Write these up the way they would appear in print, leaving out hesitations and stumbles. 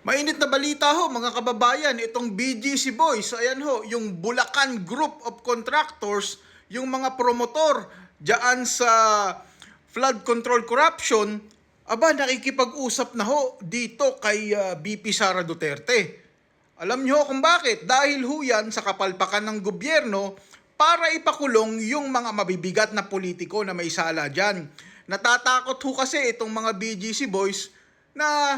Mainit na balita ho mga kababayan, itong BGC Boys, ayan ho, yung Bulacan Group of Contractors, yung mga promotor diyan sa flood control corruption, aba nakikipag-usap na ho dito kay VP Sara Duterte. Alam niyo kung bakit? Dahil ho yan sa kapalpakan ng gobyerno para ipakulong yung mga mabibigat na politiko na may sala dyan. Natatakot ho kasi itong mga BGC Boys na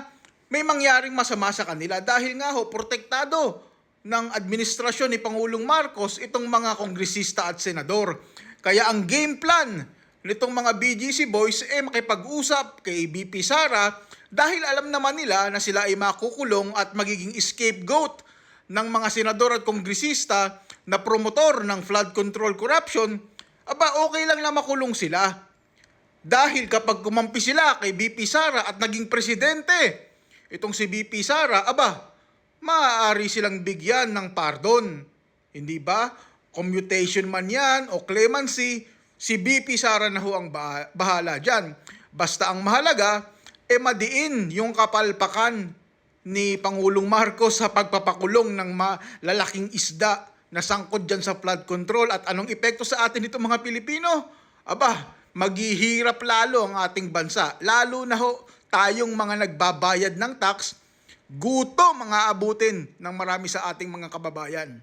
may mangyaring masama sa kanila dahil nga ho, protektado ng administrasyon ni Pangulong Marcos itong mga kongresista at senador. Kaya ang game plan nitong mga BGC Boys makipag-usap kay VP Sara dahil alam naman nila na sila ay makukulong at magiging scapegoat ng mga senador at kongresista na promotor ng flood control corruption, aba okay lang na makulong sila. Dahil kapag kumampi sila kay VP Sara at naging presidente, itong si VP Sara, aba, maaari silang bigyan ng pardon. Hindi ba? Commutation man yan o clemency, si VP Sara na ho ang bahala dyan. Basta ang mahalaga, madiin yung kapalpakan ni Pangulong Marcos sa pagpapakulong ng malalaking isda na sangkot dyan sa flood control at anong epekto sa atin ito mga Pilipino? Aba, maghihirap lalo ang ating bansa. Lalo na ho tayong mga nagbabayad ng tax, gutom mga abutin ng marami sa ating mga kababayan.